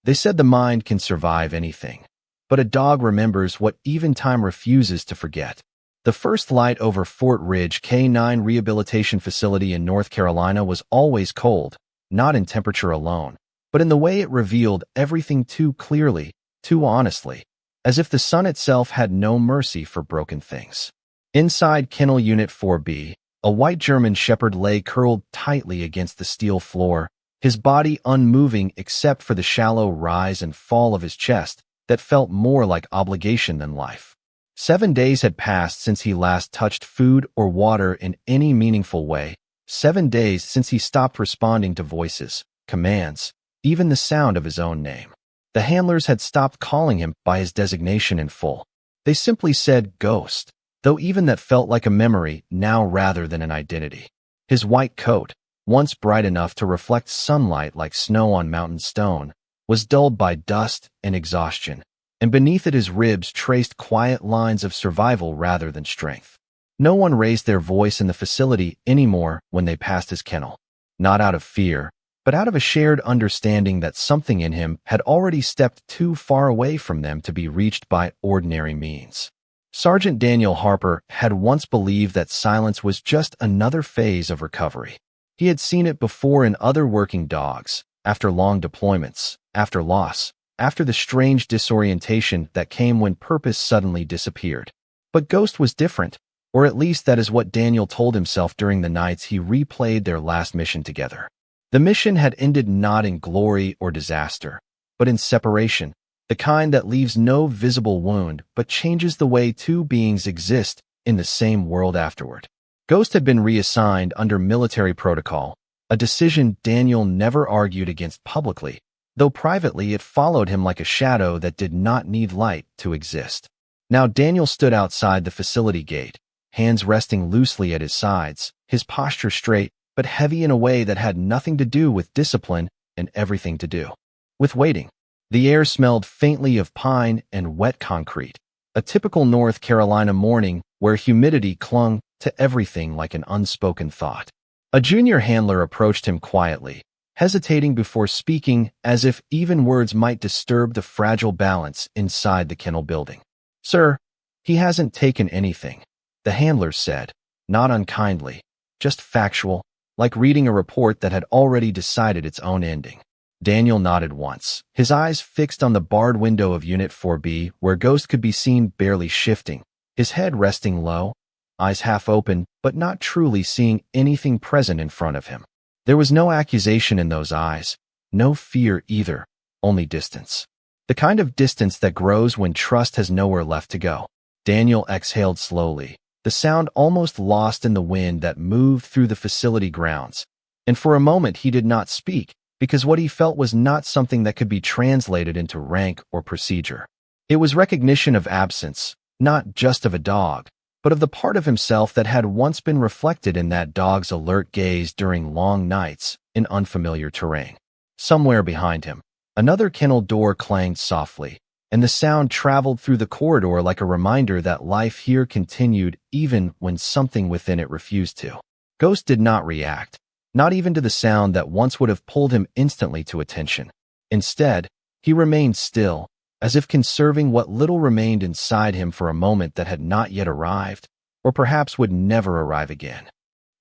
They said the mind can survive anything, but a dog remembers what even time refuses to forget. The first light over Fort Ridge K-9 Rehabilitation Facility in North Carolina was always cold, not in temperature alone, but in the way it revealed everything too clearly, too honestly, as if the sun itself had no mercy for broken things. Inside Kennel Unit 4B, a white German Shepherd lay curled tightly against the steel floor, his body unmoving except for the shallow rise and fall of his chest that felt more like obligation than life. 7 days had passed since he last touched food or water in any meaningful way. 7 days since he stopped responding to voices, commands, even the sound of his own name. The handlers had stopped calling him by his designation in full. They simply said Ghost, though even that felt like a memory now rather than an identity. His white coat, once bright enough to reflect sunlight like snow on mountain stone, was dulled by dust and exhaustion, and beneath it his ribs traced quiet lines of survival rather than strength. No one raised their voice in the facility anymore when they passed his kennel, not out of fear, but out of a shared understanding that something in him had already stepped too far away from them to be reached by ordinary means. Sergeant Daniel Harper had once believed that silence was just another phase of recovery. He had seen it before in other working dogs, after long deployments, after loss, after the strange disorientation that came when purpose suddenly disappeared. But Ghost was different, or at least that is what Daniel told himself during the nights he replayed their last mission together. The mission had ended not in glory or disaster, but in separation, the kind that leaves no visible wound but changes the way two beings exist in the same world afterward. Ghost had been reassigned under military protocol, a decision Daniel never argued against publicly, though privately it followed him like a shadow that did not need light to exist. Now Daniel stood outside the facility gate, hands resting loosely at his sides, his posture straight but heavy in a way that had nothing to do with discipline and everything to do with waiting. The air smelled faintly of pine and wet concrete, a typical North Carolina morning where humidity clung to everything like an unspoken thought. A junior handler approached him quietly, hesitating before speaking as if even words might disturb the fragile balance inside the kennel building. "Sir, he hasn't taken anything," the handler said, not unkindly, just factual, like reading a report that had already decided its own ending. Daniel nodded once, his eyes fixed on the barred window of Unit 4B where Ghost could be seen barely shifting, his head resting low, eyes half open but not truly seeing anything present in front of him. There was no accusation in those eyes, no fear either, only distance. The kind of distance that grows when trust has nowhere left to go. Daniel exhaled slowly, the sound almost lost in the wind that moved through the facility grounds, and for a moment he did not speak, because what he felt was not something that could be translated into rank or procedure. It was recognition of absence, not just of a dog, but of the part of himself that had once been reflected in that dog's alert gaze during long nights in unfamiliar terrain. Somewhere behind him, another kennel door clanged softly, and the sound traveled through the corridor like a reminder that life here continued even when something within it refused to. Ghost did not react, not even to the sound that once would have pulled him instantly to attention. Instead, he remained still, as if conserving what little remained inside him for a moment that had not yet arrived, or perhaps would never arrive again.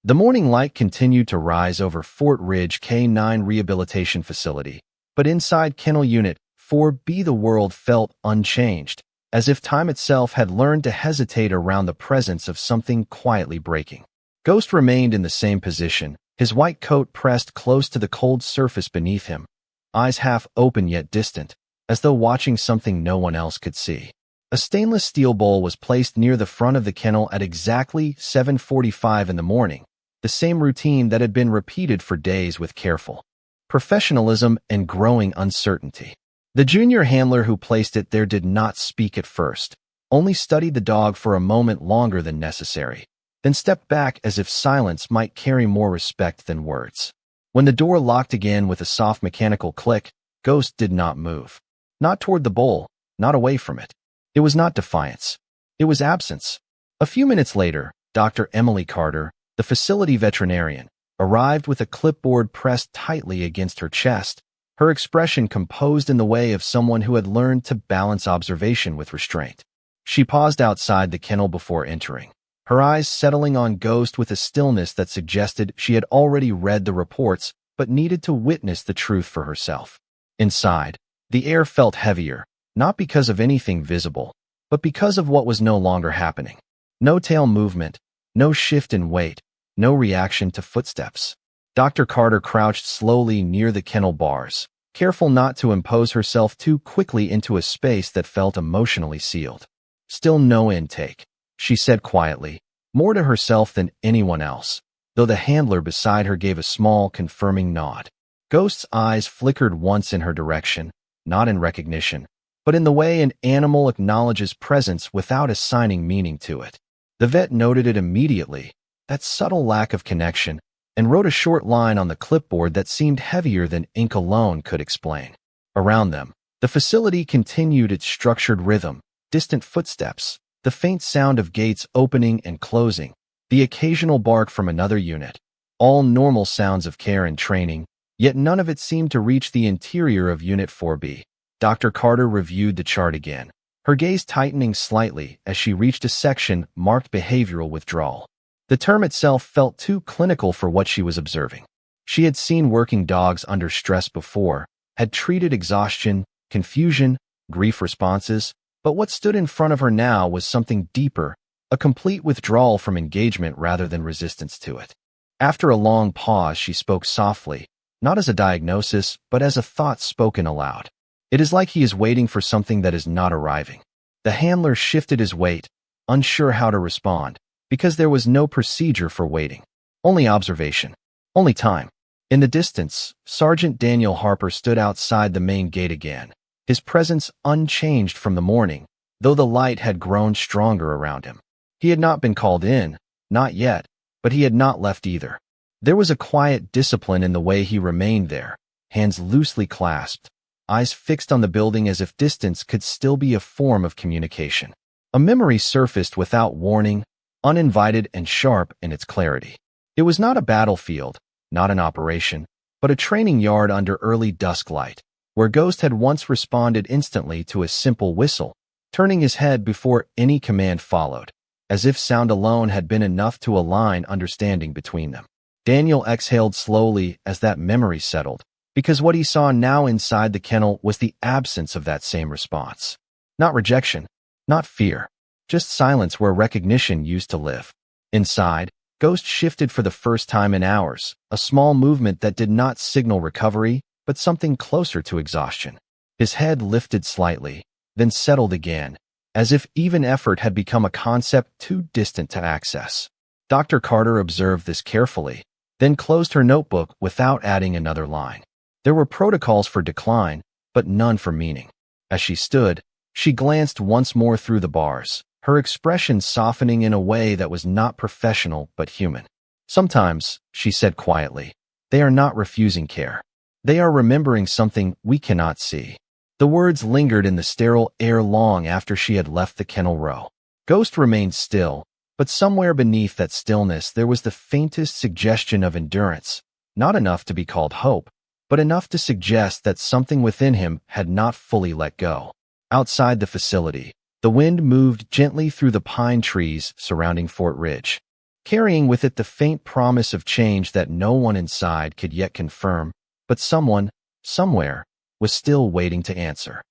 The morning light continued to rise over Fort Ridge K-9 Rehabilitation Facility, but inside Kennel Unit 4B the world felt unchanged, as if time itself had learned to hesitate around the presence of something quietly breaking. Ghost remained in the same position, his white coat pressed close to the cold surface beneath him, eyes half open yet distant, as though watching something no one else could see. A stainless steel bowl was placed near the front of the kennel at exactly 7:45 in the morning, the same routine that had been repeated for days with careful professionalism and growing uncertainty. The junior handler who placed it there did not speak at first, only studied the dog for a moment longer than necessary, then stepped back as if silence might carry more respect than words. When the door locked again with a soft mechanical click, Ghost did not move. Not toward the bowl, not away from it. It was not defiance. It was absence. A few minutes later, Dr. Emily Carter, the facility veterinarian, arrived with a clipboard pressed tightly against her chest, her expression composed in the way of someone who had learned to balance observation with restraint. She paused outside the kennel before entering, her eyes settling on Ghost with a stillness that suggested she had already read the reports but needed to witness the truth for herself. Inside, the air felt heavier, not because of anything visible, but because of what was no longer happening. No tail movement, no shift in weight, no reaction to footsteps. Dr. Carter crouched slowly near the kennel bars, careful not to impose herself too quickly into a space that felt emotionally sealed. "Still no intake," she said quietly, more to herself than anyone else, though the handler beside her gave a small, confirming nod. Ghost's eyes flickered once in her direction, not in recognition, but in the way an animal acknowledges presence without assigning meaning to it. The vet noted it immediately, that subtle lack of connection, and wrote a short line on the clipboard that seemed heavier than ink alone could explain. Around them, the facility continued its structured rhythm, distant footsteps, the faint sound of gates opening and closing, the occasional bark from another unit, all normal sounds of care and training, yet none of it seemed to reach the interior of Unit 4B. Dr. Carter reviewed the chart again, her gaze tightening slightly as she reached a section marked behavioral withdrawal. The term itself felt too clinical for what she was observing. She had seen working dogs under stress before, had treated exhaustion, confusion, grief responses, but what stood in front of her now was something deeper, a complete withdrawal from engagement rather than resistance to it. After a long pause, she spoke softly, not as a diagnosis, but as a thought spoken aloud. "It is like he is waiting for something that is not arriving." The handler shifted his weight, unsure how to respond, because there was no procedure for waiting. Only observation. Only time. In the distance, Sergeant Daniel Harper stood outside the main gate again, his presence unchanged from the morning, though the light had grown stronger around him. He had not been called in, not yet, but he had not left either. There was a quiet discipline in the way he remained there, hands loosely clasped, eyes fixed on the building as if distance could still be a form of communication. A memory surfaced without warning, uninvited and sharp in its clarity. It was not a battlefield, not an operation, but a training yard under early dusk light, where Ghost had once responded instantly to a simple whistle, turning his head before any command followed, as if sound alone had been enough to align understanding between them. Daniel exhaled slowly as that memory settled, because what he saw now inside the kennel was the absence of that same response. Not rejection, not fear, just silence where recognition used to live. Inside, Ghost shifted for the first time in hours, a small movement that did not signal recovery, but something closer to exhaustion. His head lifted slightly, then settled again, as if even effort had become a concept too distant to access. Dr. Carter observed this carefully, then closed her notebook without adding another line. There were protocols for decline, but none for meaning. As she stood, she glanced once more through the bars, her expression softening in a way that was not professional but human. "Sometimes," she said quietly, "they are not refusing care. They are remembering something we cannot see." The words lingered in the sterile air long after she had left the kennel row. Ghost remained still, but somewhere beneath that stillness there was the faintest suggestion of endurance, not enough to be called hope, but enough to suggest that something within him had not fully let go. Outside the facility, the wind moved gently through the pine trees surrounding Fort Ridge, carrying with it the faint promise of change that no one inside could yet confirm, but someone, somewhere, was still waiting to answer.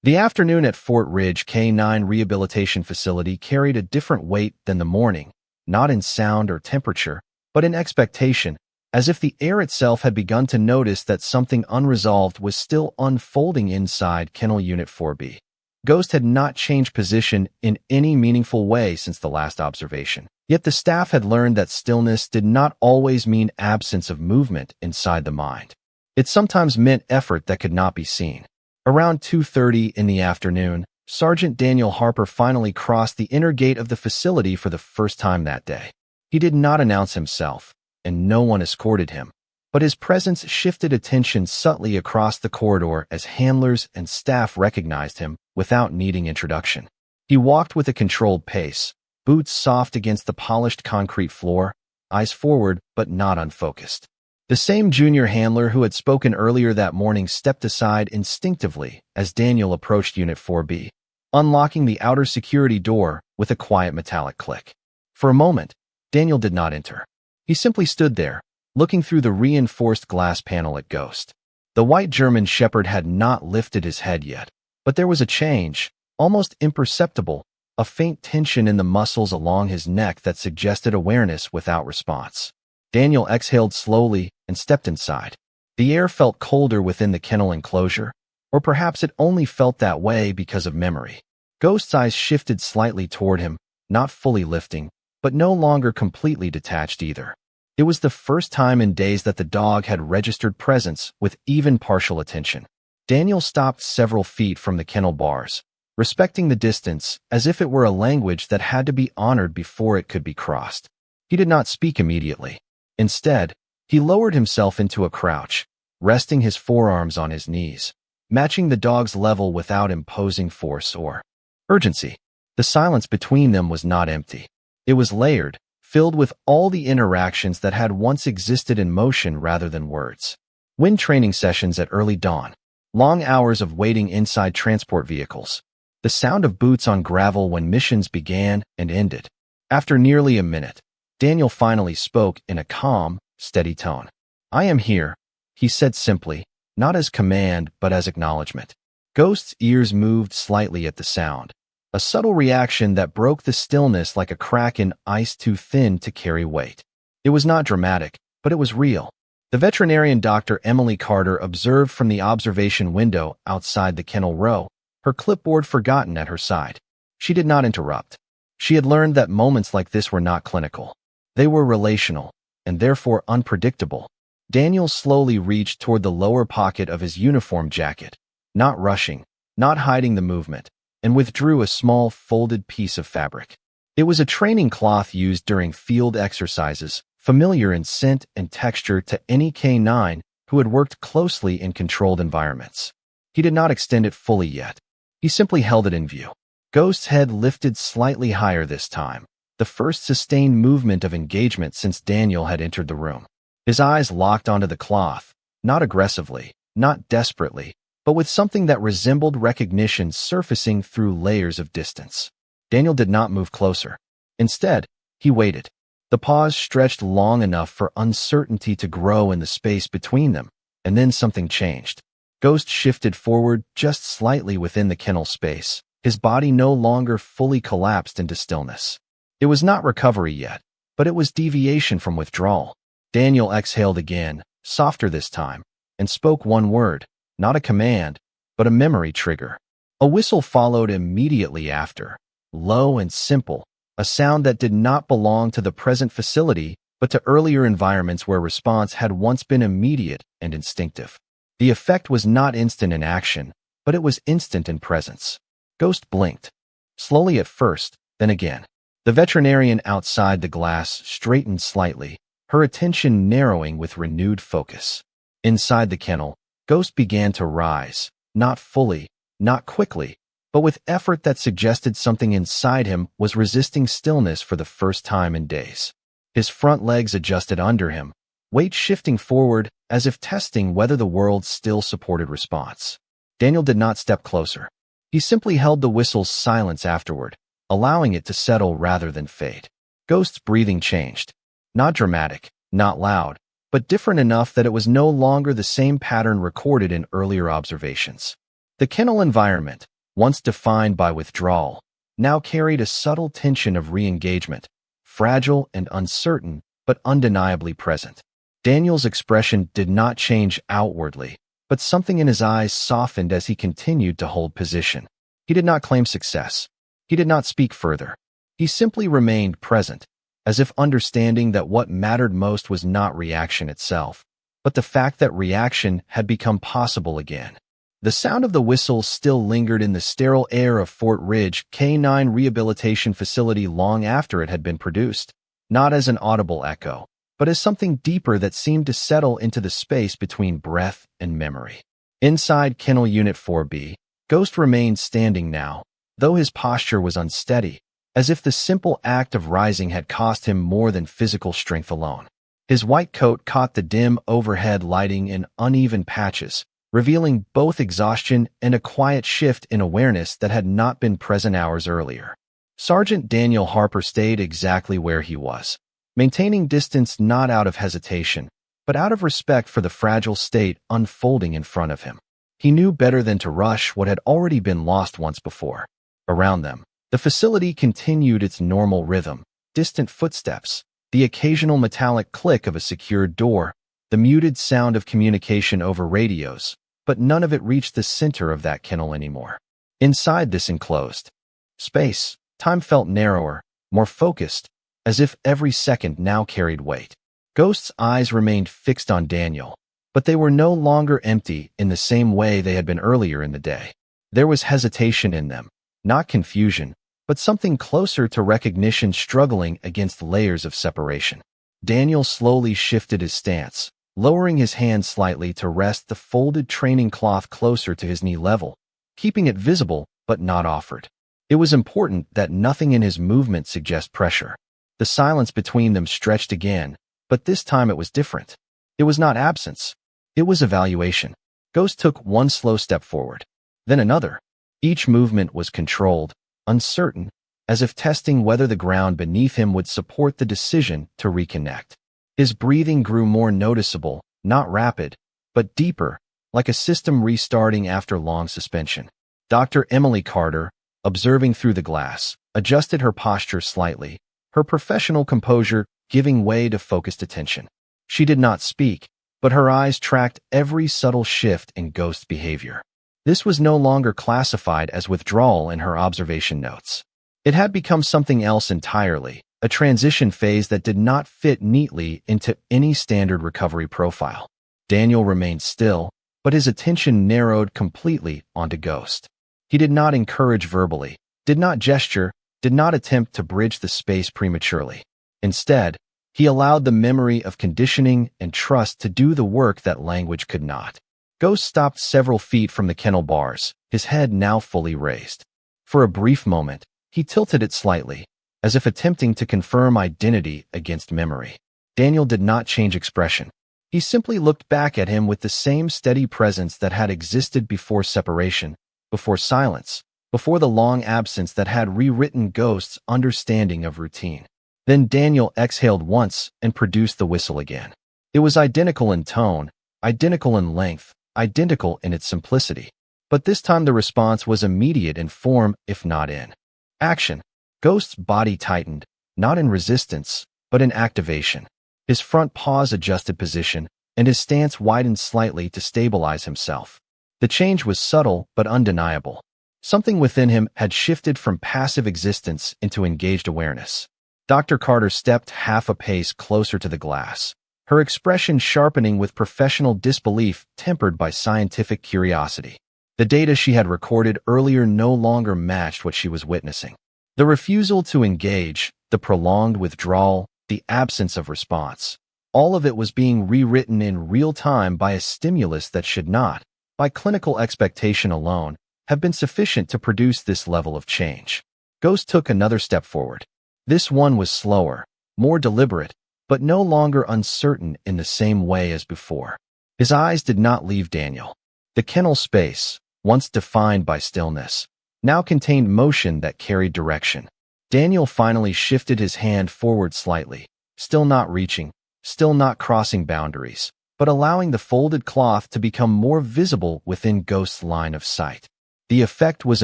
The afternoon at Fort Ridge K9 Rehabilitation Facility carried a different weight than the morning, not in sound or temperature, but in expectation, as if the air itself had begun to notice that something unresolved was still unfolding inside Kennel Unit 4B. Ghost had not changed position in any meaningful way since the last observation, yet the staff had learned that stillness did not always mean absence of movement inside the mind. It sometimes meant effort that could not be seen. Around 2:30 in the afternoon, Sergeant Daniel Harper finally crossed the inner gate of the facility for the first time that day. He did not announce himself, and no one escorted him, but his presence shifted attention subtly across the corridor as handlers and staff recognized him without needing introduction. He walked with a controlled pace, boots soft against the polished concrete floor, eyes forward but not unfocused. The same junior handler who had spoken earlier that morning stepped aside instinctively as Daniel approached Unit 4B, unlocking the outer security door with a quiet metallic click. For a moment, Daniel did not enter. He simply stood there, looking through the reinforced glass panel at Ghost. The white German shepherd had not lifted his head yet, but there was a change, almost imperceptible, a faint tension in the muscles along his neck that suggested awareness without response. Daniel exhaled slowly and stepped inside. The air felt colder within the kennel enclosure, or perhaps it only felt that way because of memory. Ghost's eyes shifted slightly toward him, not fully lifting, but no longer completely detached either. It was the first time in days that the dog had registered presence with even partial attention. Daniel stopped several feet from the kennel bars, respecting the distance as if it were a language that had to be honored before it could be crossed. He did not speak immediately. Instead, he lowered himself into a crouch, resting his forearms on his knees, matching the dog's level without imposing force or urgency. The silence between them was not empty. It was layered, filled with all the interactions that had once existed in motion rather than words. Wind training sessions at early dawn, long hours of waiting inside transport vehicles, the sound of boots on gravel when missions began and ended. After nearly a minute, Daniel finally spoke in a calm, steady tone. "I am here," he said simply, not as command but as acknowledgement. Ghost's ears moved slightly at the sound, a subtle reaction that broke the stillness like a crack in ice too thin to carry weight. It was not dramatic, but it was real. The veterinarian Dr. Emily Carter observed from the observation window outside the kennel row, her clipboard forgotten at her side. She did not interrupt. She had learned that moments like this were not clinical. They were relational, and therefore unpredictable. Daniel slowly reached toward the lower pocket of his uniform jacket, not rushing, not hiding the movement, and withdrew a small folded piece of fabric. It was a training cloth used during field exercises, familiar in scent and texture to any canine who had worked closely in controlled environments. He did not extend it fully yet. He simply held it in view. Ghost's head lifted slightly higher this time, the first sustained movement of engagement since Daniel had entered the room. His eyes locked onto the cloth, not aggressively, not desperately, but with something that resembled recognition surfacing through layers of distance. Daniel did not move closer. Instead, he waited. The pause stretched long enough for uncertainty to grow in the space between them, and then something changed. Ghost shifted forward just slightly within the kennel space, his body no longer fully collapsed into stillness. It was not recovery yet, but it was deviation from withdrawal. Daniel exhaled again, softer this time, and spoke one word, not a command, but a memory trigger. A whistle followed immediately after, low and simple, a sound that did not belong to the present facility, but to earlier environments where response had once been immediate and instinctive. The effect was not instant in action, but it was instant in presence. Ghost blinked, slowly at first, then again. The veterinarian outside the glass straightened slightly, her attention narrowing with renewed focus. Inside the kennel, Ghost began to rise, not fully, not quickly, but with effort that suggested something inside him was resisting stillness for the first time in days. His front legs adjusted under him, weight shifting forward as if testing whether the world still supported response. Daniel did not step closer. He simply held the whistle's silence afterward, allowing it to settle rather than fade. Ghost's breathing changed. Not dramatic, not loud, but different enough that it was no longer the same pattern recorded in earlier observations. The kennel environment, once defined by withdrawal, now carried a subtle tension of re-engagement, fragile and uncertain, but undeniably present. Daniel's expression did not change outwardly, but something in his eyes softened as he continued to hold position. He did not claim success. He did not speak further. He simply remained present, as if understanding that what mattered most was not reaction itself, but the fact that reaction had become possible again. The sound of the whistle still lingered in the sterile air of Fort Ridge K-9 Rehabilitation Facility long after it had been produced, not as an audible echo, but as something deeper that seemed to settle into the space between breath and memory. Inside Kennel Unit 4B, Ghost remained standing now, though his posture was unsteady, as if the simple act of rising had cost him more than physical strength alone. His white coat caught the dim overhead lighting in uneven patches, revealing both exhaustion and a quiet shift in awareness that had not been present hours earlier. Sergeant Daniel Harper stayed exactly where he was, maintaining distance not out of hesitation, but out of respect for the fragile state unfolding in front of him. He knew better than to rush what had already been lost once before. Around them, the facility continued its normal rhythm: distant footsteps, the occasional metallic click of a secured door, the muted sound of communication over radios, but none of it reached the center of that kennel anymore. Inside this enclosed space, time felt narrower, more focused, as if every second now carried weight. Ghost's eyes remained fixed on Daniel, but they were no longer empty in the same way they had been earlier in the day. There was hesitation in them, not confusion, but something closer to recognition struggling against layers of separation. Daniel slowly shifted his stance, lowering his hand slightly to rest the folded training cloth closer to his knee level, keeping it visible but not offered. It was important that nothing in his movement suggest pressure. The silence between them stretched again, but this time it was different. It was not absence. It was evaluation. Ghost took one slow step forward, then another. Each movement was controlled, uncertain, as if testing whether the ground beneath him would support the decision to reconnect. His breathing grew more noticeable, not rapid, but deeper, like a system restarting after long suspension. Dr. Emily Carter, observing through the glass, adjusted her posture slightly, her professional composure giving way to focused attention. She did not speak, but her eyes tracked every subtle shift in Ghost's behavior. This was no longer classified as withdrawal in her observation notes. It had become something else entirely, a transition phase that did not fit neatly into any standard recovery profile. Daniel remained still, but his attention narrowed completely onto Ghost. He did not encourage verbally, did not gesture, did not attempt to bridge the space prematurely. Instead, he allowed the memory of conditioning and trust to do the work that language could not. Ghost stopped several feet from the kennel bars, his head now fully raised. For a brief moment, he tilted it slightly, as if attempting to confirm identity against memory. Daniel did not change expression. He simply looked back at him with the same steady presence that had existed before separation, before silence, before the long absence that had rewritten Ghost's understanding of routine. Then Daniel exhaled once and produced the whistle again. It was identical in tone, identical in length, identical in its simplicity. But this time the response was immediate in form, if not in action. Ghost's body tightened, not in resistance, but in activation. His front paws adjusted position, and his stance widened slightly to stabilize himself. The change was subtle but undeniable. Something within him had shifted from passive existence into engaged awareness. Dr. Carter stepped half a pace closer to the glass, her expression sharpening with professional disbelief tempered by scientific curiosity. The data she had recorded earlier no longer matched what she was witnessing. The refusal to engage, the prolonged withdrawal, the absence of response. All of it was being rewritten in real time by a stimulus that should not, by clinical expectation alone, have been sufficient to produce this level of change. Ghost took another step forward. This one was slower, more deliberate, but no longer uncertain in the same way as before. His eyes did not leave Daniel. The kennel space, once defined by stillness, now contained motion that carried direction. Daniel finally shifted his hand forward slightly, still not reaching, still not crossing boundaries, but allowing the folded cloth to become more visible within Ghost's line of sight. The effect was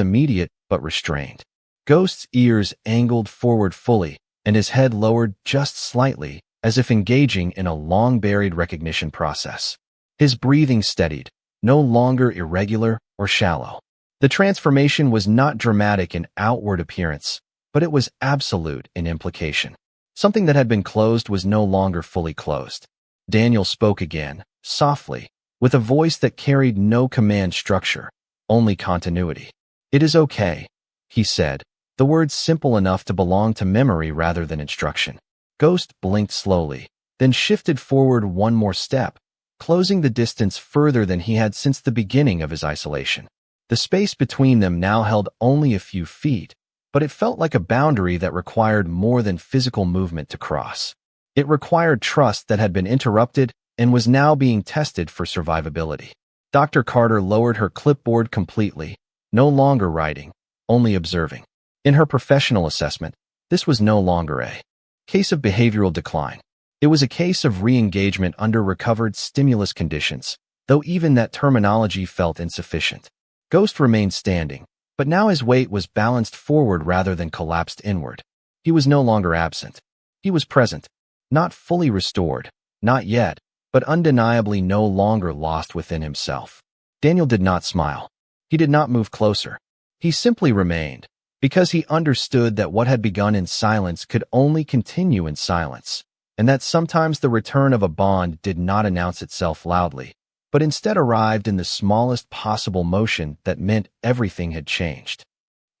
immediate but restrained. Ghost's ears angled forward fully, and his head lowered just slightly, as if engaging in a long-buried recognition process. His breathing steadied, no longer irregular or shallow. The transformation was not dramatic in outward appearance, but it was absolute in implication. Something that had been closed was no longer fully closed. Daniel spoke again, softly, with a voice that carried no command structure, only continuity. "It is okay," he said, the words simple enough to belong to memory rather than instruction. Ghost blinked slowly, then shifted forward one more step, closing the distance further than he had since the beginning of his isolation. The space between them now held only a few feet, but it felt like a boundary that required more than physical movement to cross. It required trust that had been interrupted and was now being tested for survivability. Dr. Carter lowered her clipboard completely, no longer writing, only observing. In her professional assessment, this was no longer a case of behavioral decline. It was a case of re-engagement under recovered stimulus conditions, though even that terminology felt insufficient. Ghost remained standing, but now his weight was balanced forward rather than collapsed inward. He was no longer absent. He was present, not fully restored, not yet, but undeniably no longer lost within himself. Daniel did not smile. He did not move closer. He simply remained, because he understood that what had begun in silence could only continue in silence, and that sometimes the return of a bond did not announce itself loudly, but instead arrived in the smallest possible motion that meant everything had changed.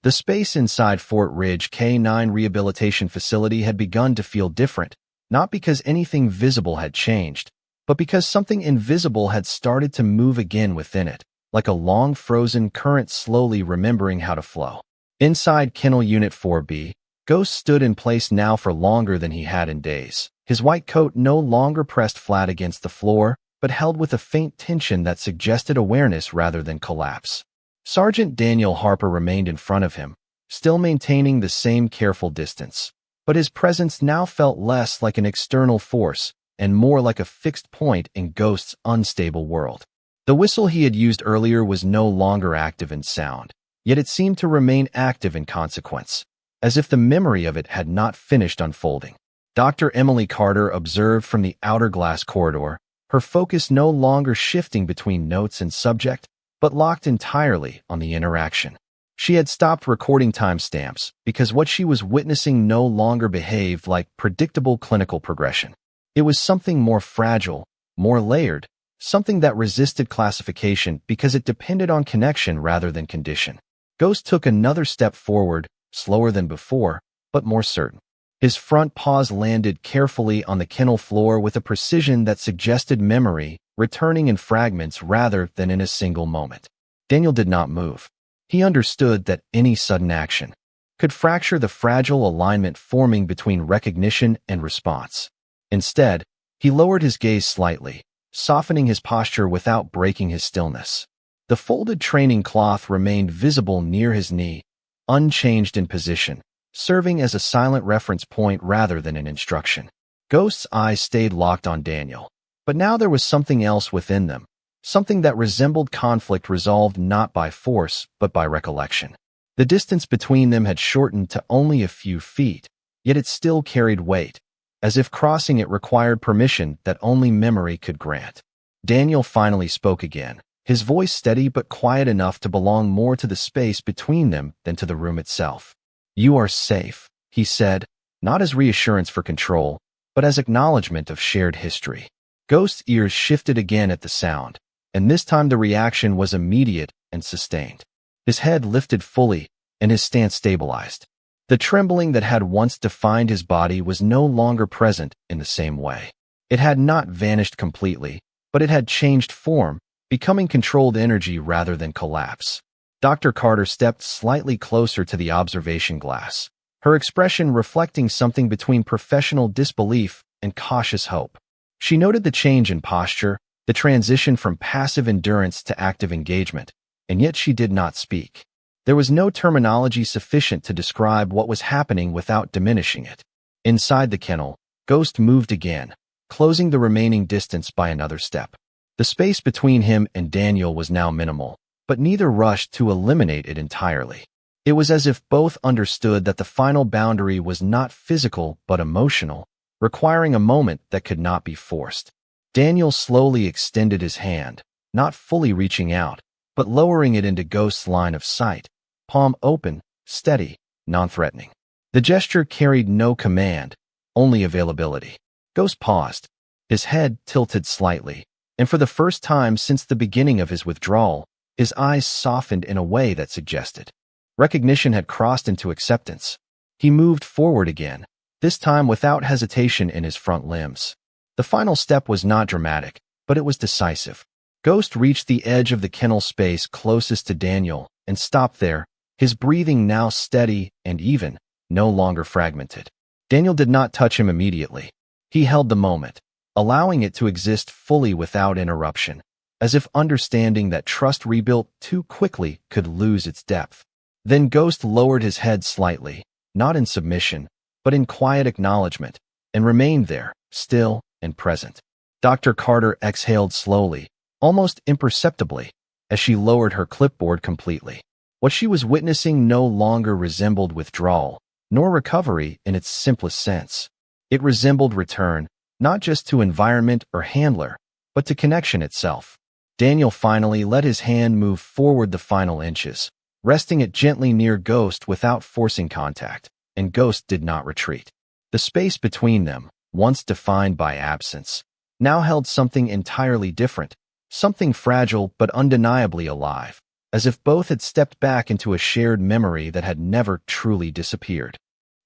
The space inside Fort Ridge K-9 Rehabilitation Facility had begun to feel different, not because anything visible had changed, but because something invisible had started to move again within it, like a long frozen current slowly remembering how to flow. Inside Kennel Unit 4B, Ghost stood in place now for longer than he had in days. His white coat no longer pressed flat against the floor, but held with a faint tension that suggested awareness rather than collapse. Sergeant Daniel Harper remained in front of him, still maintaining the same careful distance, but his presence now felt less like an external force and more like a fixed point in Ghost's unstable world. The whistle he had used earlier was no longer active in sound, yet it seemed to remain active in consequence, as if the memory of it had not finished unfolding. Dr. Emily Carter observed from the outer glass corridor, her focus no longer shifting between notes and subject, but locked entirely on the interaction. She had stopped recording timestamps because what she was witnessing no longer behaved like predictable clinical progression. It was something more fragile, more layered, something that resisted classification because it depended on connection rather than condition. Ghost took another step forward, slower than before, but more certain. His front paws landed carefully on the kennel floor with a precision that suggested memory, returning in fragments rather than in a single moment. Daniel did not move. He understood that any sudden action could fracture the fragile alignment forming between recognition and response. Instead, he lowered his gaze slightly, softening his posture without breaking his stillness. The folded training cloth remained visible near his knee, unchanged in position, serving as a silent reference point rather than an instruction. Ghost's eyes stayed locked on Daniel, but now there was something else within them, something that resembled conflict resolved not by force but by recollection. The distance between them had shortened to only a few feet, yet it still carried weight, as if crossing it required permission that only memory could grant. Daniel finally spoke again, his voice steady but quiet enough to belong more to the space between them than to the room itself. "You are safe," he said, not as reassurance for control, but as acknowledgement of shared history. Ghost's ears shifted again at the sound, and this time the reaction was immediate and sustained. His head lifted fully, and his stance stabilized. The trembling that had once defined his body was no longer present in the same way. It had not vanished completely, but it had changed form, becoming controlled energy rather than collapse. Dr. Carter stepped slightly closer to the observation glass, her expression reflecting something between professional disbelief and cautious hope. She noted the change in posture, the transition from passive endurance to active engagement, and yet she did not speak. There was no terminology sufficient to describe what was happening without diminishing it. Inside the kennel, Ghost moved again, closing the remaining distance by another step. The space between him and Daniel was now minimal, but neither rushed to eliminate it entirely. It was as if both understood that the final boundary was not physical but emotional, requiring a moment that could not be forced. Daniel slowly extended his hand, not fully reaching out, but lowering it into Ghost's line of sight, palm open, steady, non-threatening. The gesture carried no command, only availability. Ghost paused, his head tilted slightly, and for the first time since the beginning of his withdrawal, his eyes softened in a way that suggested recognition had crossed into acceptance. He moved forward again, this time without hesitation in his front limbs. The final step was not dramatic, but it was decisive. Ghost reached the edge of the kennel space closest to Daniel and stopped there, his breathing now steady and even, no longer fragmented. Daniel did not touch him immediately. He held the moment, allowing it to exist fully without interruption, as if understanding that trust rebuilt too quickly could lose its depth. Then Ghost lowered his head slightly, not in submission, but in quiet acknowledgement, and remained there, still and present. Dr. Carter exhaled slowly, almost imperceptibly, as she lowered her clipboard completely. What she was witnessing no longer resembled withdrawal, nor recovery in its simplest sense. It resembled return, not just to environment or handler, but to connection itself. Daniel finally let his hand move forward the final inches, resting it gently near Ghost without forcing contact, and Ghost did not retreat. The space between them, once defined by absence, now held something entirely different, something fragile but undeniably alive, as if both had stepped back into a shared memory that had never truly disappeared.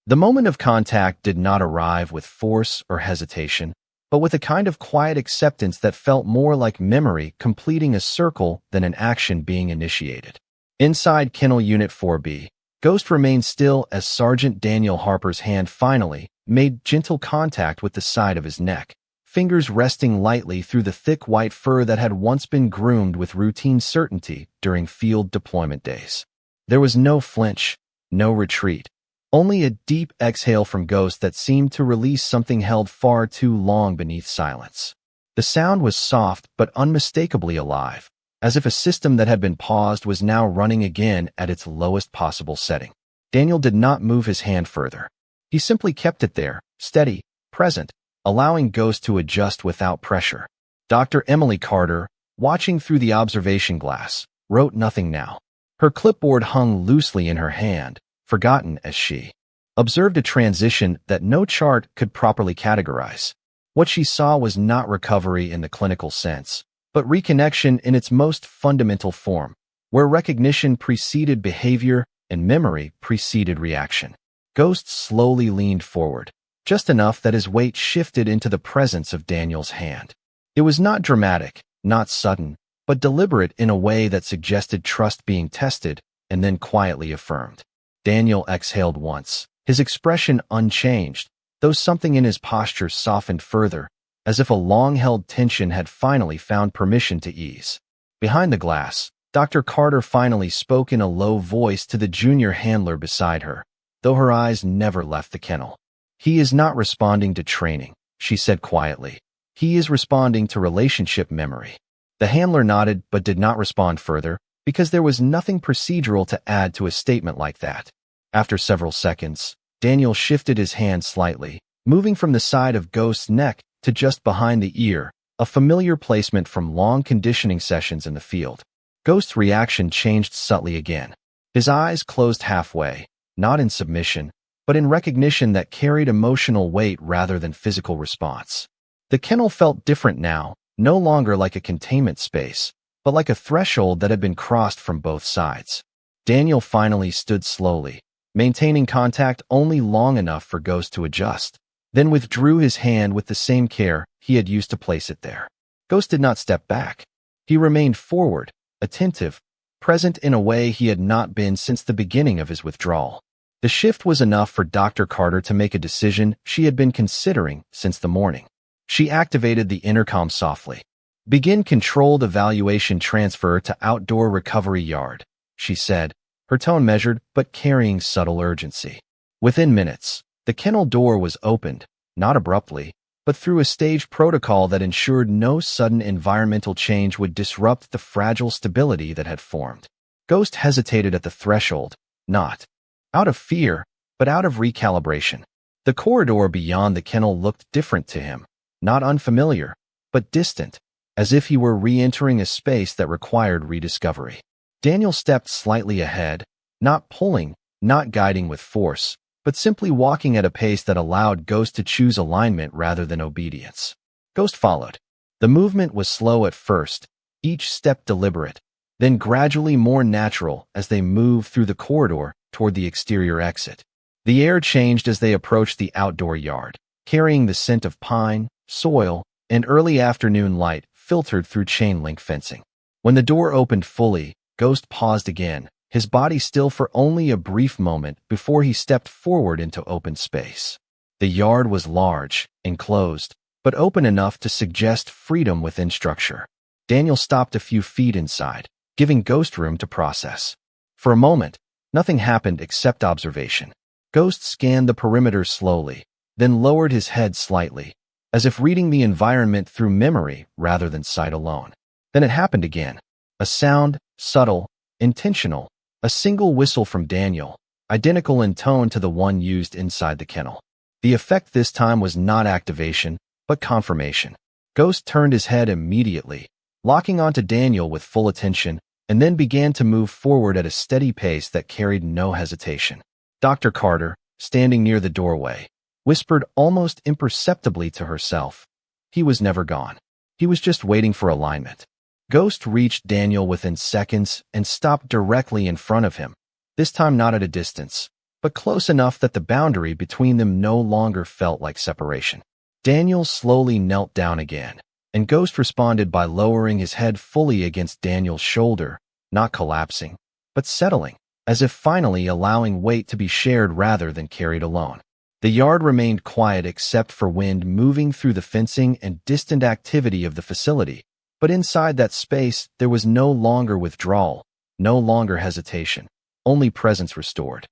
The moment of contact did not arrive with force or hesitation, but with a kind of quiet acceptance that felt more like memory completing a circle than an action being initiated. Inside Kennel Unit 4B, Ghost remained still as Sergeant Daniel Harper's hand finally made gentle contact with the side of his neck, fingers resting lightly through the thick white fur that had once been groomed with routine certainty during field deployment days. There was no flinch, no retreat, only a deep exhale from Ghost that seemed to release something held far too long beneath silence. The sound was soft but unmistakably alive, as if a system that had been paused was now running again at its lowest possible setting. Daniel did not move his hand further. He simply kept it there, steady, present, allowing Ghost to adjust without pressure. Dr. Emily Carter, watching through the observation glass, wrote nothing now. Her clipboard hung loosely in her hand, forgotten as she observed a transition that no chart could properly categorize. What she saw was not recovery in the clinical sense, but reconnection in its most fundamental form, where recognition preceded behavior and memory preceded reaction. Ghost slowly leaned forward, just enough that his weight shifted into the presence of Daniel's hand. It was not dramatic, not sudden, but deliberate in a way that suggested trust being tested and then quietly affirmed. Daniel exhaled once, his expression unchanged, though something in his posture softened further, as if a long-held tension had finally found permission to ease. Behind the glass, Dr. Carter finally spoke in a low voice to the junior handler beside her, though her eyes never left the kennel. "He is not responding to training," she said quietly. "He is responding to relationship memory." The handler nodded but did not respond further, because there was nothing procedural to add to a statement like that. After several seconds, Daniel shifted his hand slightly, moving from the side of Ghost's neck to just behind the ear, a familiar placement from long conditioning sessions in the field. Ghost's reaction changed subtly again. His eyes closed halfway, not in submission, but in recognition that carried emotional weight rather than physical response. The kennel felt different now, no longer like a containment space, but like a threshold that had been crossed from both sides. Daniel finally stood slowly, maintaining contact only long enough for Ghost to adjust, then withdrew his hand with the same care he had used to place it there. Ghost did not step back. He remained forward, attentive, present in a way he had not been since the beginning of his withdrawal. The shift was enough for Dr. Carter to make a decision she had been considering since the morning. She activated the intercom softly. "Begin controlled evaluation transfer to outdoor recovery yard," she said, her tone measured but carrying subtle urgency. Within minutes, the kennel door was opened, not abruptly, but through a staged protocol that ensured no sudden environmental change would disrupt the fragile stability that had formed. Ghost hesitated at the threshold, not out of fear, but out of recalibration. The corridor beyond the kennel looked different to him, not unfamiliar, but distant, as if he were re-entering a space that required rediscovery. Daniel stepped slightly ahead, not pulling, not guiding with force, but simply walking at a pace that allowed Ghost to choose alignment rather than obedience. Ghost followed. The movement was slow at first, each step deliberate, then gradually more natural as they moved through the corridor toward the exterior exit. The air changed as they approached the outdoor yard, carrying the scent of pine, soil, and early afternoon light filtered through chain-link fencing. When the door opened fully, Ghost paused again, his body still for only a brief moment before he stepped forward into open space. The yard was large, enclosed, but open enough to suggest freedom within structure. Daniel stopped a few feet inside, giving Ghost room to process. For a moment, nothing happened except observation. Ghost scanned the perimeter slowly, then lowered his head slightly, as if reading the environment through memory rather than sight alone. Then it happened again. A sound, subtle, intentional, a single whistle from Daniel, identical in tone to the one used inside the kennel. The effect this time was not activation, but confirmation. Ghost turned his head immediately, locking onto Daniel with full attention, and then began to move forward at a steady pace that carried no hesitation. Dr. Carter, standing near the doorway, whispered almost imperceptibly to herself. He was never gone. He was just waiting for alignment. Ghost reached Daniel within seconds and stopped directly in front of him, this time not at a distance, but close enough that the boundary between them no longer felt like separation. Daniel slowly knelt down again, and Ghost responded by lowering his head fully against Daniel's shoulder, not collapsing, but settling, as if finally allowing weight to be shared rather than carried alone. The yard remained quiet except for wind moving through the fencing and distant activity of the facility, but inside that space there was no longer withdrawal, no longer hesitation, only presence restored.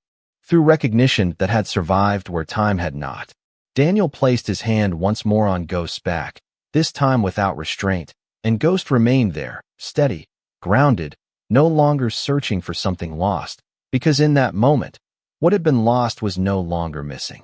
Through recognition that had survived where time had not, Daniel placed his hand once more on Ghost's back, this time without restraint, and Ghost remained there, steady, grounded, no longer searching for something lost, because in that moment, what had been lost was no longer missing.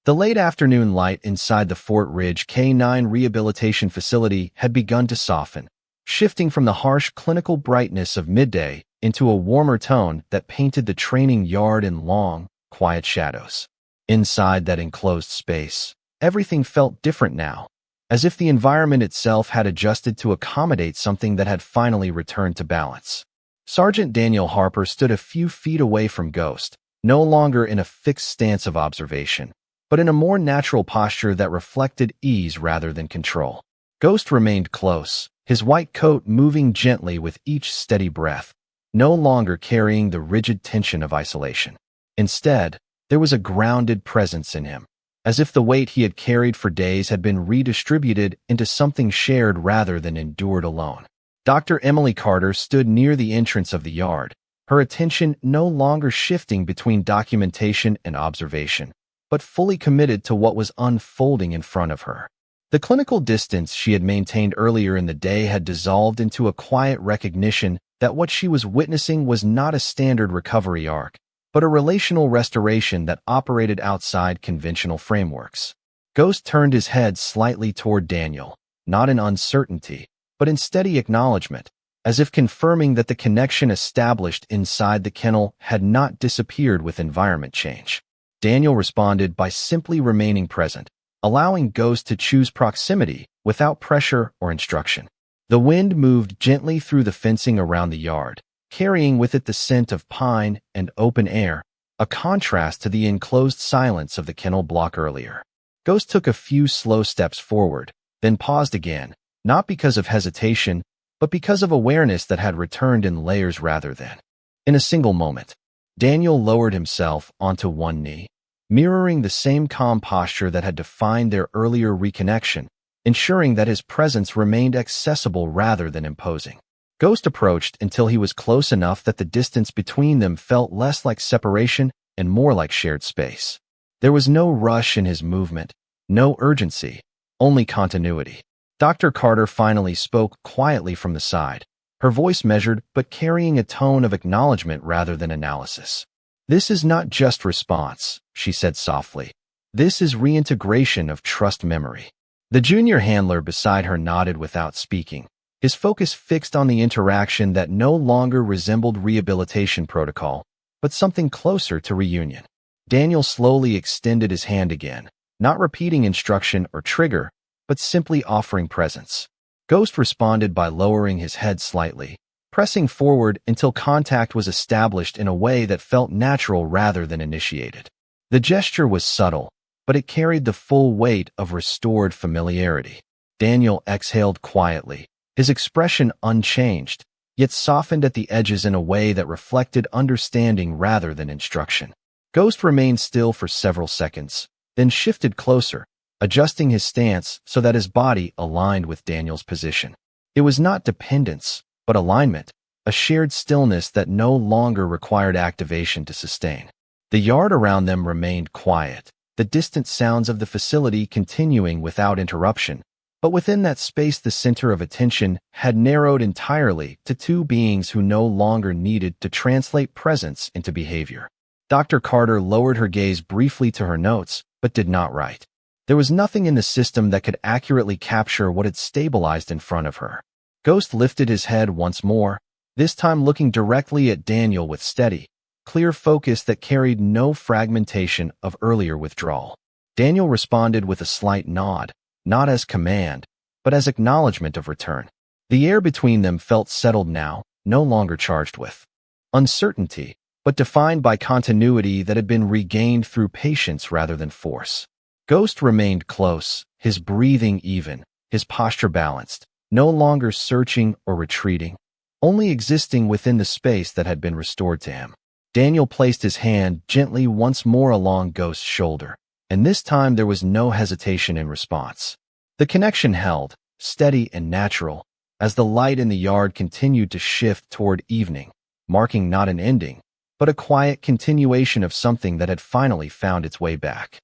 The late afternoon light inside the Fort Ridge K-9 rehabilitation facility had begun to soften, shifting from the harsh clinical brightness of midday into a warmer tone that painted the training yard in long, quiet shadows. Inside that enclosed space, everything felt different now, as if the environment itself had adjusted to accommodate something that had finally returned to balance. Sergeant Daniel Harper stood a few feet away from Ghost, no longer in a fixed stance of observation, but in a more natural posture that reflected ease rather than control. Ghost remained close, his white coat moving gently with each steady breath, no longer carrying the rigid tension of isolation. Instead, there was a grounded presence in him, as if the weight he had carried for days had been redistributed into something shared rather than endured alone. Dr. Emily Carter stood near the entrance of the yard, her attention no longer shifting between documentation and observation, but fully committed to what was unfolding in front of her. The clinical distance she had maintained earlier in the day had dissolved into a quiet recognition that what she was witnessing was not a standard recovery arc, but a relational restoration that operated outside conventional frameworks. Ghost turned his head slightly toward Daniel, not in uncertainty, but in steady acknowledgement, as if confirming that the connection established inside the kennel had not disappeared with environment change. Daniel responded by simply remaining present, allowing Ghost to choose proximity without pressure or instruction. The wind moved gently through the fencing around the yard, carrying with it the scent of pine and open air, a contrast to the enclosed silence of the kennel block earlier. Ghost took a few slow steps forward, then paused again, not because of hesitation, but because of awareness that had returned in layers rather than in a single moment. Daniel lowered himself onto one knee, mirroring the same calm posture that had defined their earlier reconnection, ensuring that his presence remained accessible rather than imposing. Ghost approached until he was close enough that the distance between them felt less like separation and more like shared space. There was no rush in his movement, no urgency, only continuity. Dr. Carter finally spoke quietly from the side, her voice measured but carrying a tone of acknowledgement rather than analysis. "This is not just response," she said softly. "This is reintegration of trust memory." The junior handler beside her nodded without speaking, his focus fixed on the interaction that no longer resembled rehabilitation protocol, but something closer to reunion. Daniel slowly extended his hand again, not repeating instruction or trigger, but simply offering presence. Ghost responded by lowering his head slightly, pressing forward until contact was established in a way that felt natural rather than initiated. The gesture was subtle, but it carried the full weight of restored familiarity. Daniel exhaled quietly, his expression unchanged, yet softened at the edges in a way that reflected understanding rather than instruction. Ghost remained still for several seconds, then shifted closer, adjusting his stance so that his body aligned with Daniel's position. It was not dependence, but alignment, a shared stillness that no longer required activation to sustain. The yard around them remained quiet, the distant sounds of the facility continuing without interruption, but within that space the center of attention had narrowed entirely to two beings who no longer needed to translate presence into behavior. Dr. Carter lowered her gaze briefly to her notes, but did not write. There was nothing in the system that could accurately capture what had stabilized in front of her. Ghost lifted his head once more, this time looking directly at Daniel with steady, clear focus that carried no fragmentation of earlier withdrawal. Daniel responded with a slight nod, not as command, but as acknowledgement of return. The air between them felt settled now, no longer charged with uncertainty, but defined by continuity that had been regained through patience rather than force. Ghost remained close, his breathing even, his posture balanced, no longer searching or retreating, only existing within the space that had been restored to him. Daniel placed his hand gently once more along Ghost's shoulder, and this time there was no hesitation in response. The connection held, steady and natural, as the light in the yard continued to shift toward evening, marking not an ending, but a quiet continuation of something that had finally found its way back.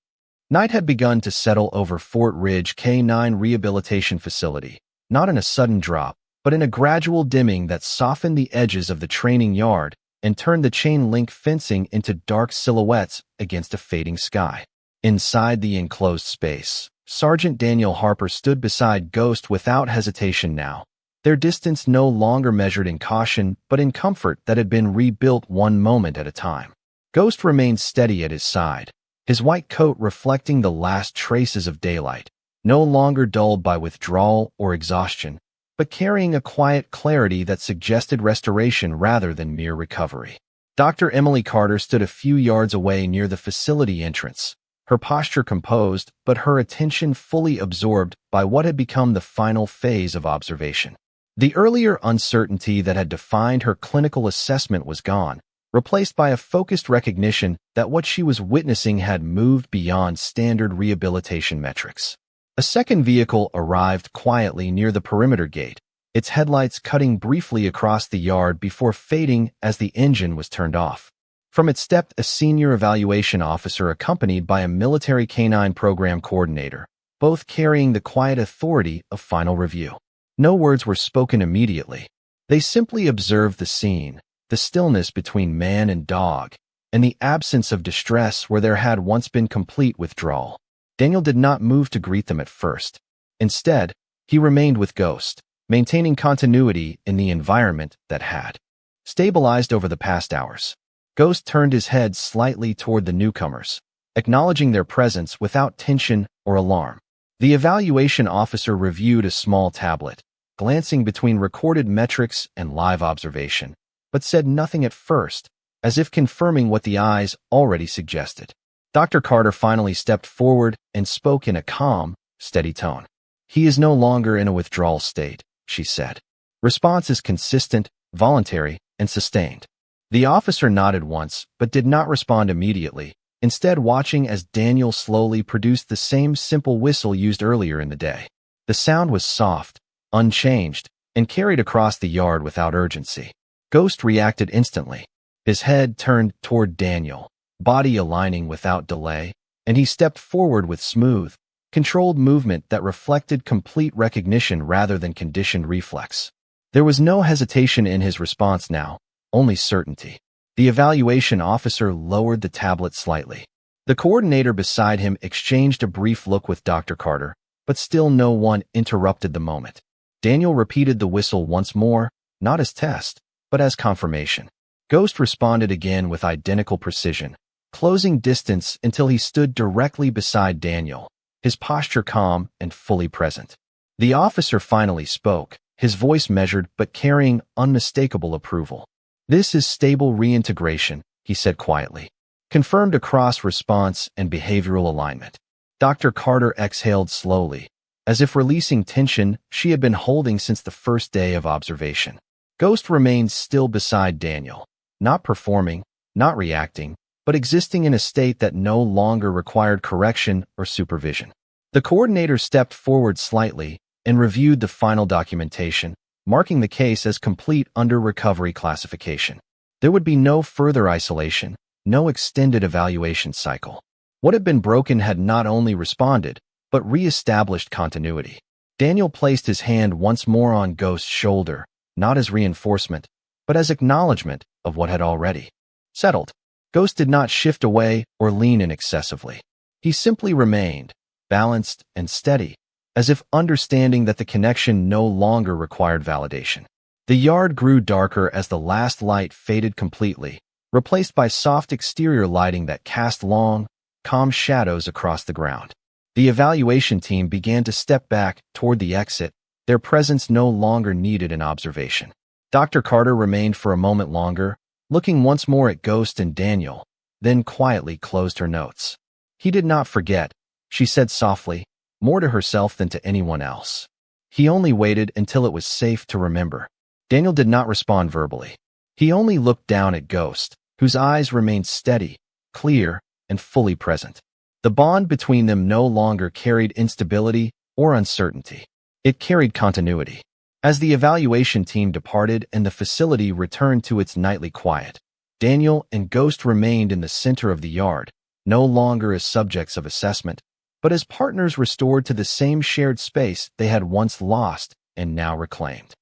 Night had begun to settle over Fort Ridge K-9 Rehabilitation Facility, not in a sudden drop, but in a gradual dimming that softened the edges of the training yard and turned the chain-link fencing into dark silhouettes against a fading sky. Inside the enclosed space, Sergeant Daniel Harper stood beside Ghost without hesitation now, their distance no longer measured in caution but in comfort that had been rebuilt one moment at a time. Ghost remained steady at his side, his white coat reflecting the last traces of daylight, no longer dulled by withdrawal or exhaustion, but carrying a quiet clarity that suggested restoration rather than mere recovery. Dr. Emily Carter stood a few yards away near the facility entrance, her posture composed but her attention fully absorbed by what had become the final phase of observation. The earlier uncertainty that had defined her clinical assessment was gone, replaced by a focused recognition that what she was witnessing had moved beyond standard rehabilitation metrics. A second vehicle arrived quietly near the perimeter gate, its headlights cutting briefly across the yard before fading as the engine was turned off. From it stepped a senior evaluation officer accompanied by a military canine program coordinator, both carrying the quiet authority of final review. No words were spoken immediately. They simply observed the scene, the stillness between man and dog, and the absence of distress where there had once been complete withdrawal. Daniel did not move to greet them at first. Instead, he remained with Ghost, maintaining continuity in the environment that had stabilized over the past hours. Ghost turned his head slightly toward the newcomers, acknowledging their presence without tension or alarm. The evaluation officer reviewed a small tablet, glancing between recorded metrics and live observation, but said nothing at first, as if confirming what the eyes already suggested. Dr. Carter finally stepped forward and spoke in a calm, steady tone. "He is no longer in a withdrawal state," she said. "Response is consistent, voluntary, and sustained." The officer nodded once, but did not respond immediately, instead watching as Daniel slowly produced the same simple whistle used earlier in the day. The sound was soft, unchanged, and carried across the yard without urgency. Ghost reacted instantly. His head turned toward Daniel, body aligning without delay, and he stepped forward with smooth, controlled movement that reflected complete recognition rather than conditioned reflex. There was no hesitation in his response now, only certainty. The evaluation officer lowered the tablet slightly. The coordinator beside him exchanged a brief look with Dr. Carter, but still no one interrupted the moment. Daniel repeated the whistle once more, not as test, but as confirmation. Ghost responded again with identical precision, closing distance until he stood directly beside Daniel, his posture calm and fully present. The officer finally spoke, his voice measured but carrying unmistakable approval. "This is stable reintegration," he said quietly, confirmed across response and behavioral alignment. Dr. Carter exhaled slowly, as if releasing tension she had been holding since the first day of observation. Ghost remained still beside Daniel, not performing, not reacting, but existing in a state that no longer required correction or supervision. The coordinator stepped forward slightly and reviewed the final documentation, marking the case as complete under recovery classification. There would be no further isolation, no extended evaluation cycle. What had been broken had not only responded, but re-established continuity. Daniel placed his hand once more on Ghost's shoulder, not as reinforcement, but as acknowledgement of what had already settled. Ghost did not shift away or lean in excessively. He simply remained, balanced and steady, as if understanding that the connection no longer required validation. The yard grew darker as the last light faded completely, replaced by soft exterior lighting that cast long, calm shadows across the ground. The evaluation team began to step back toward the exit, their presence no longer needed in observation. Dr. Carter remained for a moment longer, looking once more at Ghost and Daniel, then quietly closed her notes. He did not forget, she said softly, more to herself than to anyone else. He only waited until it was safe to remember. Daniel did not respond verbally. He only looked down at Ghost, whose eyes remained steady, clear, and fully present. The bond between them no longer carried instability or uncertainty. It carried continuity. As the evaluation team departed and the facility returned to its nightly quiet, Daniel and Ghost remained in the center of the yard, no longer as subjects of assessment, but as partners restored to the same shared space they had once lost and now reclaimed.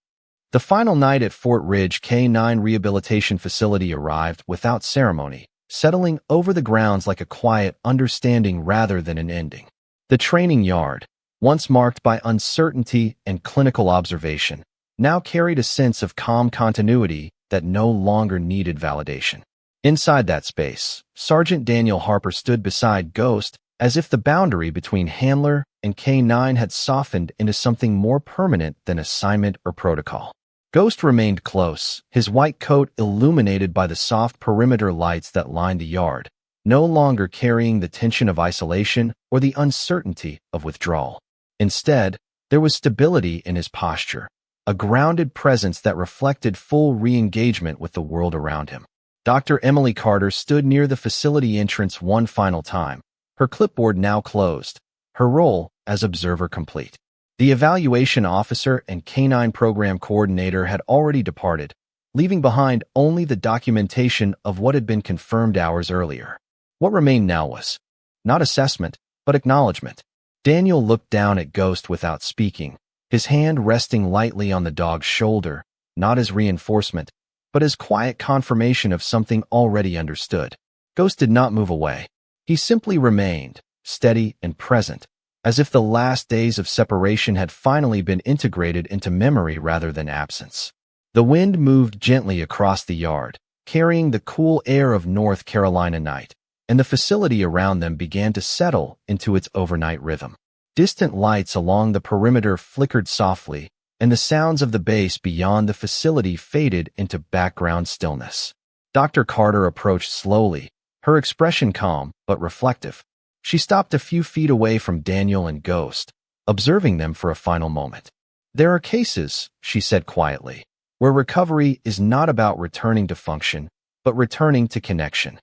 The final night at Fort Ridge K-9 Rehabilitation Facility arrived without ceremony, settling over the grounds like a quiet understanding rather than an ending. The training yard, once marked by uncertainty and clinical observation, now carried a sense of calm continuity that no longer needed validation. Inside that space, Sergeant Daniel Harper stood beside Ghost as if the boundary between handler and K-9 had softened into something more permanent than assignment or protocol. Ghost remained close, his white coat illuminated by the soft perimeter lights that lined the yard, no longer carrying the tension of isolation or the uncertainty of withdrawal. Instead, there was stability in his posture, a grounded presence that reflected full re-engagement with the world around him. Dr. Emily Carter stood near the facility entrance one final time, her clipboard now closed, her role as observer complete. The evaluation officer and K-9 program coordinator had already departed, leaving behind only the documentation of what had been confirmed hours earlier. What remained now was not assessment, but acknowledgement. Daniel looked down at Ghost without speaking, his hand resting lightly on the dog's shoulder, not as reinforcement, but as quiet confirmation of something already understood. Ghost did not move away. He simply remained, steady and present, as if the last days of separation had finally been integrated into memory rather than absence. The wind moved gently across the yard, carrying the cool air of North Carolina night, and the facility around them began to settle into its overnight rhythm. Distant lights along the perimeter flickered softly, and the sounds of the base beyond the facility faded into background stillness. Dr. Carter approached slowly, her expression calm but reflective. She stopped a few feet away from Daniel and Ghost, observing them for a final moment. There are cases, she said quietly, where recovery is not about returning to function, but returning to connection.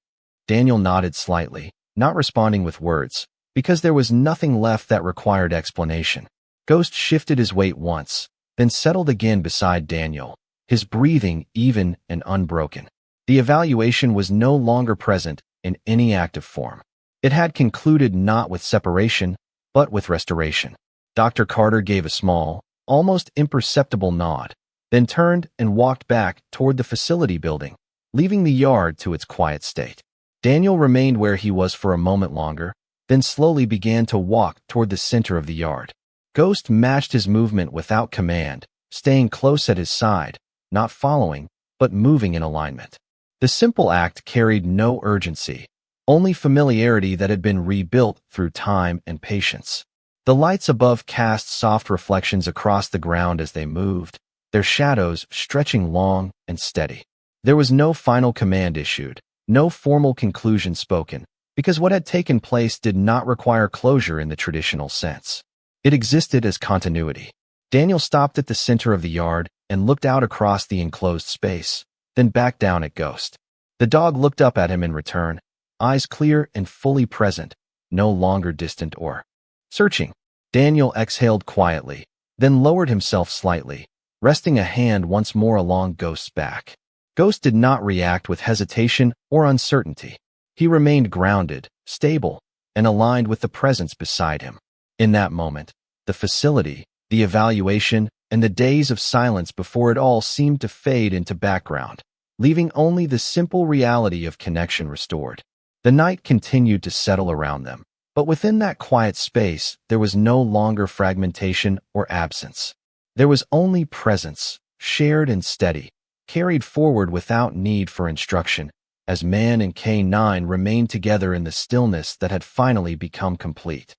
Daniel nodded slightly, not responding with words, because there was nothing left that required explanation. Ghost shifted his weight once, then settled again beside Daniel, his breathing even and unbroken. The evaluation was no longer present in any active form. It had concluded not with separation, but with restoration. Dr. Carter gave a small, almost imperceptible nod, then turned and walked back toward the facility building, leaving the yard to its quiet state. Daniel remained where he was for a moment longer, then slowly began to walk toward the center of the yard. Ghost matched his movement without command, staying close at his side, not following, but moving in alignment. The simple act carried no urgency, only familiarity that had been rebuilt through time and patience. The lights above cast soft reflections across the ground as they moved, their shadows stretching long and steady. There was no final command issued, no formal conclusion spoken, because what had taken place did not require closure in the traditional sense. It existed as continuity. Daniel stopped at the center of the yard and looked out across the enclosed space, then back down at Ghost. The dog looked up at him in return, eyes clear and fully present, no longer distant or searching. Daniel exhaled quietly, then lowered himself slightly, resting a hand once more along Ghost's back. Ghost did not react with hesitation or uncertainty. He remained grounded, stable, and aligned with the presence beside him. In that moment, the facility, the evaluation, and the days of silence before it all seemed to fade into background, leaving only the simple reality of connection restored. The night continued to settle around them, but within that quiet space, there was no longer fragmentation or absence. There was only presence, shared and steady, carried forward without need for instruction, as man and K9 remained together in the stillness that had finally become complete.